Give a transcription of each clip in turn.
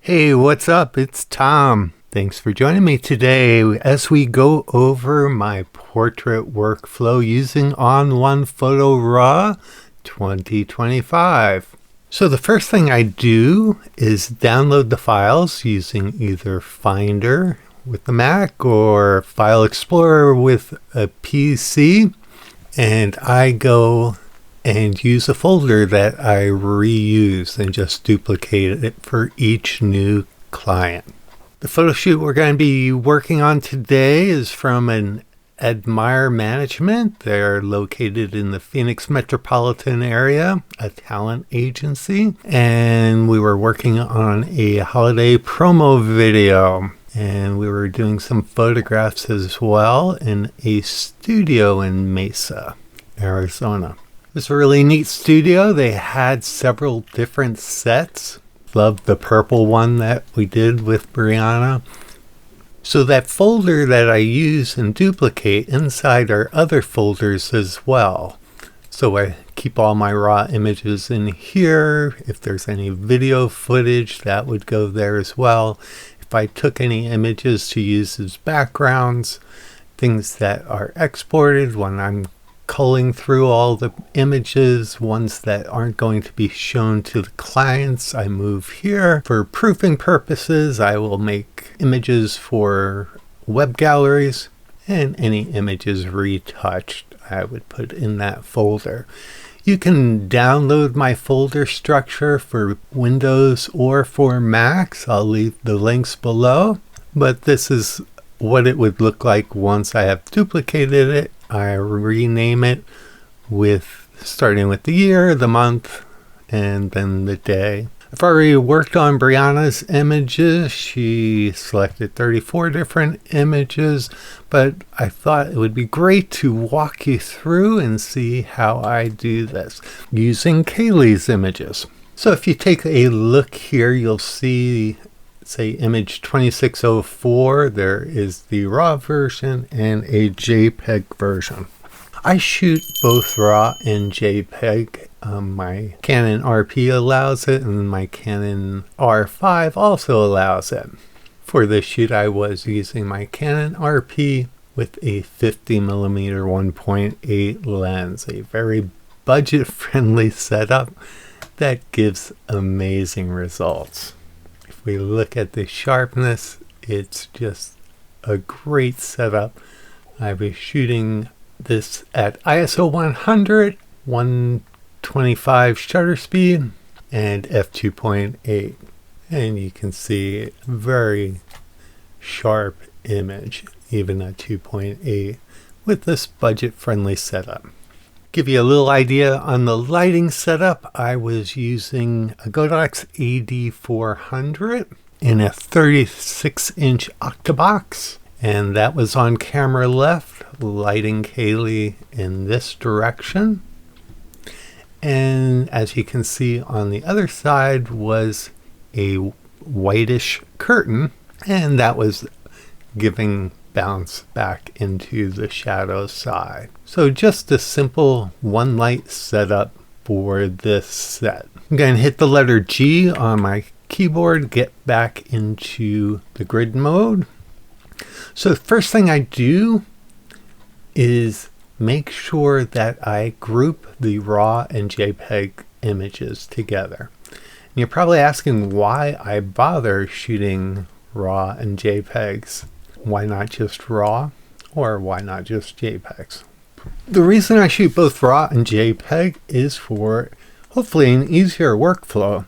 Hey, what's up? It's Tom. Thanks for joining me today as we go over my portrait workflow using ON1 Photo RAW 2025. So the first thing I do is download the files using either Finder with the Mac or File Explorer with a PC, and I go and use a folder that I reuse and just duplicate it for each new client. The photo shoot we're going to be working on today is from an Admire Management. They're located in the Phoenix metropolitan area, a talent agency, and we were working on a holiday promo video, and we were doing some photographs as well in a studio in Mesa, Arizona. It was a really neat studio. They had several different sets. Loved the purple one that we did with Brianna. So that folder that I use and duplicate inside are other folders as well. So I keep all my raw images in here. If there's any video footage, that would go there as well. If I took any images to use as backgrounds, things that are exported when I'm culling through all the images, ones that aren't going to be shown to the clients, I move here. For proofing purposes, I will make images for web galleries, and any images retouched I would put in that folder. You can download my folder structure for Windows or for Macs. I'll leave the links below, but this is what it would look like once I have duplicated it. I rename it with starting with the year, the month, and then the day. I've already worked on Brianna's images. She selected 34 different images, but I thought it would be great to walk you through and see how I do this using Kaeley's images. So if you take a look here, you'll see, say, image 2604, there is the RAW version and a JPEG version. I shoot both RAW and JPEG. My Canon RP allows it, and my Canon R5 also allows it. For this shoot, I was using my Canon RP with a 50mm 1.8 lens, a very budget-friendly setup that gives amazing results. We look at the sharpness, it's just a great setup. I was shooting this at ISO 100, 125 shutter speed, and f2.8, and you can see a very sharp image even at 2.8 with this budget-friendly setup. Give you a little idea on the lighting setup, I was using a Godox AD400 in a 36-inch octabox, and that was on camera left, lighting Kaeley in this direction. And as you can see on the other side was a whitish curtain, and that was giving bounce back into the shadow side. So just a simple one light setup for this set. I'm going to hit the letter G on my keyboard, get back into the grid mode. So the first thing I do is make sure that I group the RAW and JPEG images together. And you're probably asking why I bother shooting RAW and JPEGs. Why not just RAW, or why not just JPEGs? The reason I shoot both RAW and JPEG is for hopefully an easier workflow,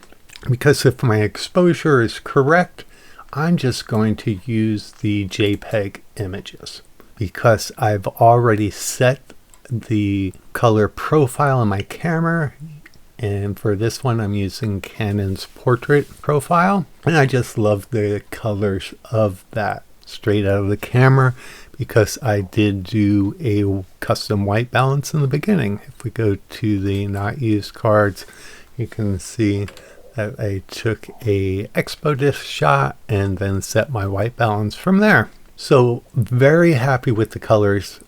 because if my exposure is correct, I'm just going to use the JPEG images because I've already set the color profile on my camera, and for this one I'm using Canon's portrait profile, and I just love the colors of that straight out of the camera because I did do a custom white balance in the beginning. If we go to the not used cards, you can see that I took a expo disc shot and then set my white balance from there. So very happy with the colors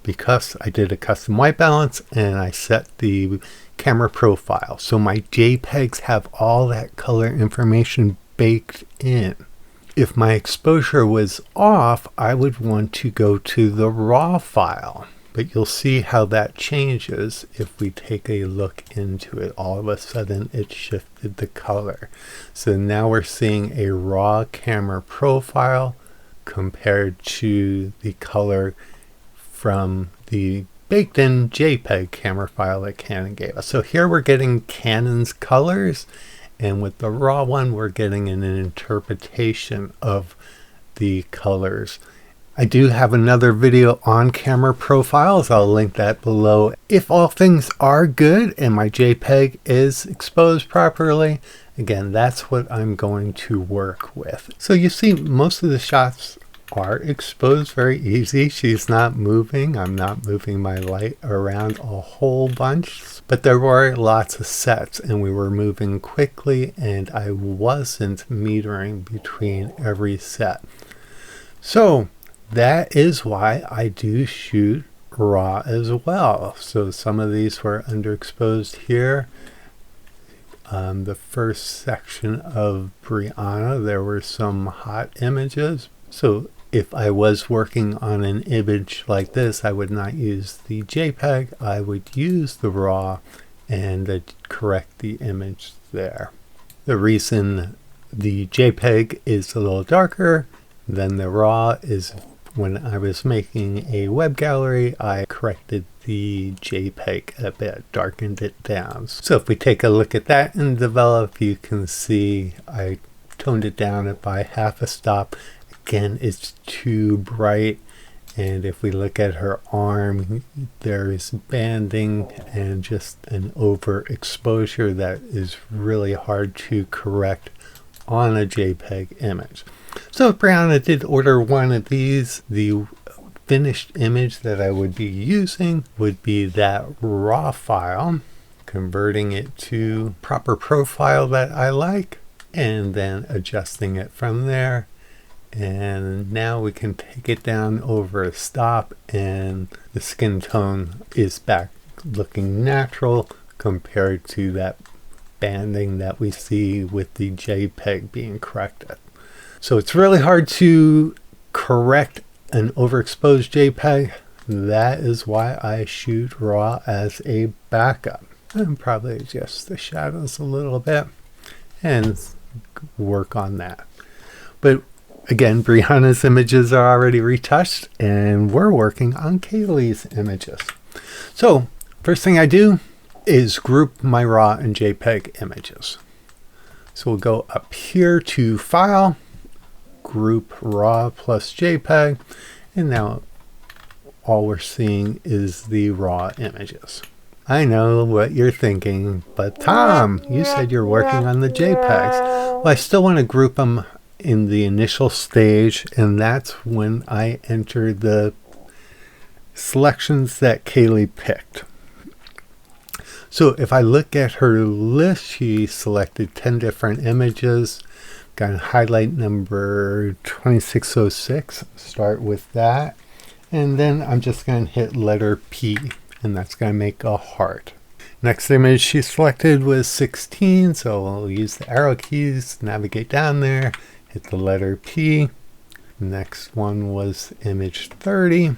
because I did a custom white balance and I set the camera profile. So my JPEGs have all that color information baked in. If my exposure was off, I would want to go to the raw file. But you'll see how that changes if we take a look into it. All of a sudden, it shifted the color. So now we're seeing a raw camera profile compared to the color from the baked-in JPEG camera file that Canon gave us. So here we're getting Canon's colors, and with the raw one, we're getting an interpretation of the colors. I do have another video on camera profiles. I'll link that below. If all things are good and my JPEG is exposed properly, again, that's what I'm going to work with. So you see most of the shots are exposed very easy. She's not moving. I'm not moving my light around a whole bunch, but there were lots of sets and we were moving quickly and I wasn't metering between every set. So that is why I do shoot raw as well. So some of these were underexposed here. The first section of Brianna, there were some hot images. So if I was working on an image like this, I would not use the JPEG. I would use the raw and correct the image there. The reason the JPEG is a little darker than the raw is when I was making a web gallery, I corrected the JPEG a bit, darkened it down. So if we take a look at that in Develop, you can see I toned it down by half a stop. Again, it's too bright, and if we look at her arm, there is banding and just an overexposure that is really hard to correct on a JPEG image. So if Brianna did order one of these, the finished image that I would be using would be that raw file, converting it to proper profile that I like, and then adjusting it from there. And now we can take it down over a stop and the skin tone is back looking natural compared to that banding that we see with the JPEG being corrected. So it's really hard to correct an overexposed JPEG. That is why I shoot raw as a backup. And probably adjust the shadows a little bit and work on that. But again, Brianna's images are already retouched and we're working on Kaeley's images. So first thing I do is group my raw and JPEG images. So we'll go up here to File, Group Raw plus JPEG, and now all we're seeing is the raw images. I know what you're thinking, but Tom, you said you're working on the JPEGs. Well, I still want to group them in the initial stage, and that's when I enter the selections that Kaeley picked. So if I look at her list, she selected 10 different images. Got to highlight number 2606, start with that. And then I'm just going to hit letter P, and that's going to make a heart. Next image she selected was 16, so I'll use the arrow keys, navigate down there, hit the letter P. Next one was image 30,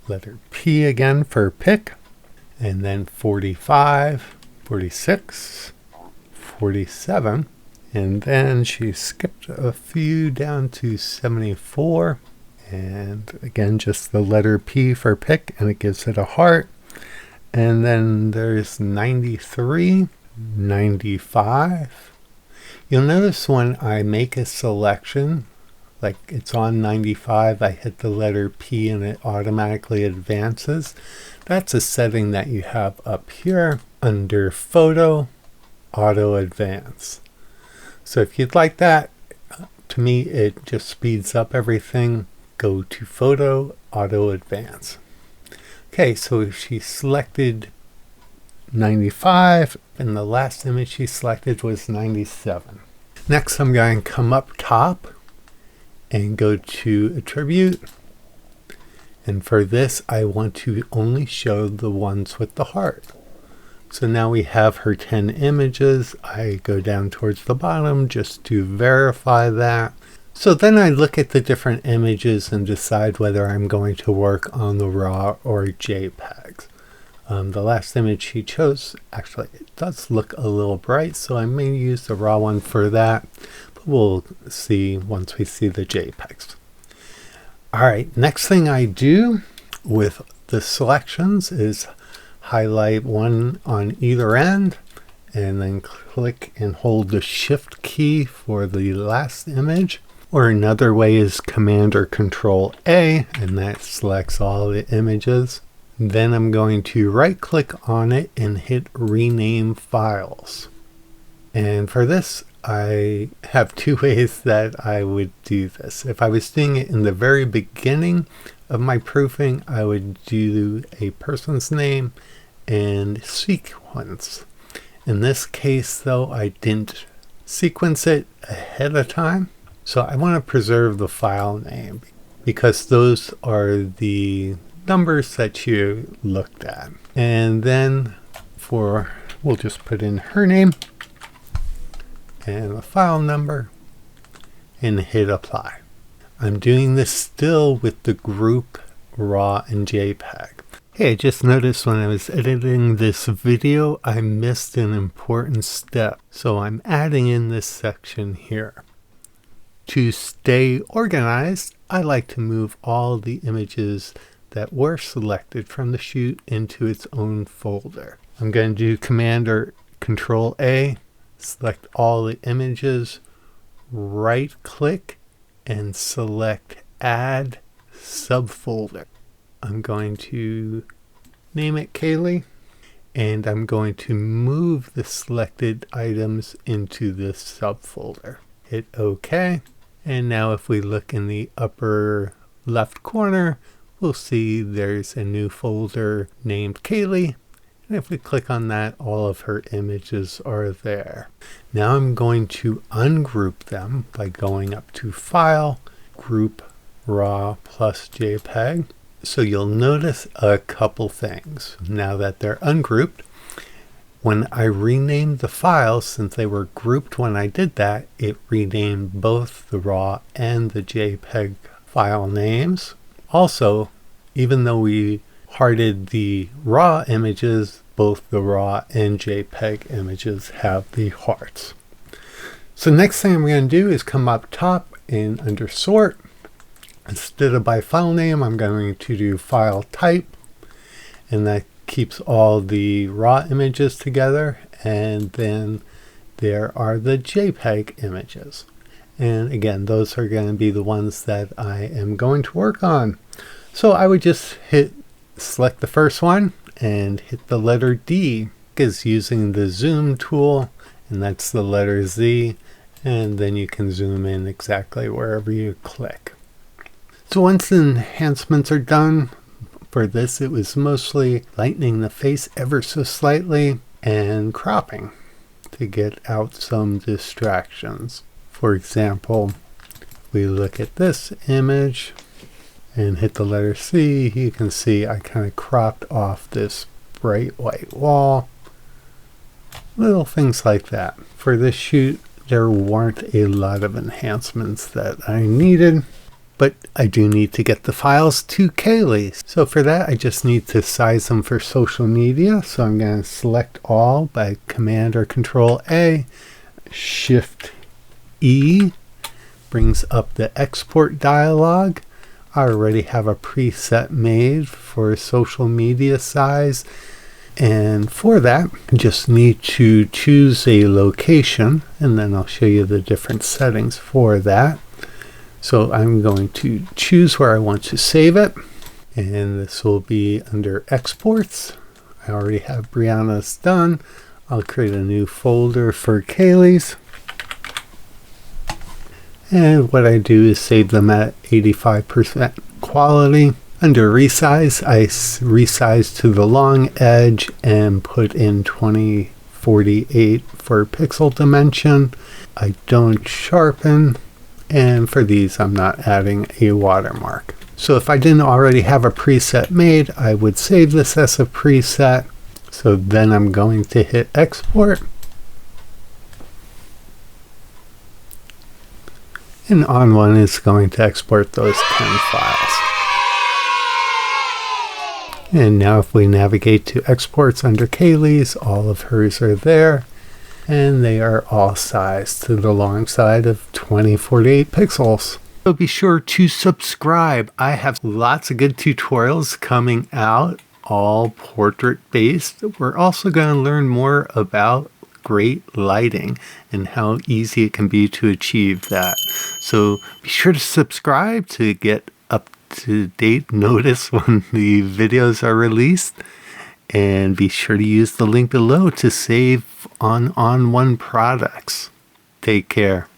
letter P again for pick. And then 45, 46, 47, and then she skipped a few down to 74, and again just the letter P for pick, and it gives it a heart. And then there's 93, 95. You'll notice when I make a selection, like it's on 95, I hit the letter P and it automatically advances. That's a setting that you have up here under Photo, Auto Advance. So if you'd like that, to me it just speeds up everything. Go to Photo, Auto Advance. Okay, so she selected 95, and the last image she selected was 97. Next I'm going to come up top and go to Attribute. And for this, I want to only show the ones with the heart. So now we have her 10 images. I go down towards the bottom just to verify that. So then I look at the different images and decide whether I'm going to work on the RAW or JPEGs. The last image he chose, actually, it does look a little bright, so I may use the RAW one for that. But we'll see once we see the JPEGs. Alright, next thing I do with the selections is highlight one on either end, and then click and hold the Shift key for the last image. Or another way is Command or Control A, and that selects all the images. Then I'm going to right click on it and hit Rename Files. And for this, I have two ways that I would do this. If I was doing it in the very beginning of my proofing, I would do a person's name and sequence. In this case, though, I didn't sequence it ahead of time. So I want to preserve the file name because those are the numbers that you looked at. And then we'll just put in her name and the file number and hit apply. I'm doing this still with the group RAW and JPEG. Hey, I just noticed when I was editing this video, I missed an important step. So I'm adding in this section here. To stay organized, I like to move all the images that were selected from the shoot into its own folder. I'm going to do Command or Control A, select all the images, right click and select Add Subfolder. I'm going to name it Kaeley, and I'm going to move the selected items into this subfolder. Hit OK. And now if we look in the upper left corner, we'll see there's a new folder named Kaeley. And if we click on that, all of her images are there. Now I'm going to ungroup them by going up to File, Group RAW plus JPEG. So you'll notice a couple things now that they're ungrouped. When I renamed the files, since they were grouped when I did that, it renamed both the RAW and the JPEG file names. Also, even though we hearted the RAW images, both the RAW and JPEG images have the hearts. So next thing I'm going to do is come up top and under Sort. Instead of by file name, I'm going to do File Type, and that keeps all the RAW images together, and then there are the JPEG images. And again, those are going to be the ones that I am going to work on. So I would just select the first one and hit the letter D, is using the zoom tool, and that's the letter Z, and then you can zoom in exactly wherever you click. So once the enhancements are done, for this it was mostly lightening the face ever so slightly and cropping to get out some distractions. For example, we look at this image and hit the letter C, you can see I kind of cropped off this bright white wall. Little things like that. For this shoot, there weren't a lot of enhancements that I needed, but I do need to get the files to Kaeley. So for that, I just need to size them for social media. So I'm going to select all by Command or Control A, Shift E, brings up the export dialog. I already have a preset made for social media size. And for that, I just need to choose a location, and then I'll show you the different settings for that. So I'm going to choose where I want to save it, and this will be under Exports. I already have Brianna's done. I'll create a new folder for Kaeley's. And what I do is save them at 85% quality. Under Resize, I resize to the long edge and put in 2048 for pixel dimension. I don't sharpen. And for these, I'm not adding a watermark. So if I didn't already have a preset made, I would save this as a preset So then I'm going to hit export. And ON1 is going to export those 10 files. And now if we navigate to exports under Kaeley's, all of hers are there. And they are all sized to the long side of 2048 pixels. So be sure to subscribe. I have lots of good tutorials coming out, all portrait based. We're also going to learn more about great lighting and how easy it can be to achieve that. So be sure to subscribe to get up to date notice when the videos are released. And be sure to use the link below to save on ON1 products. Take care.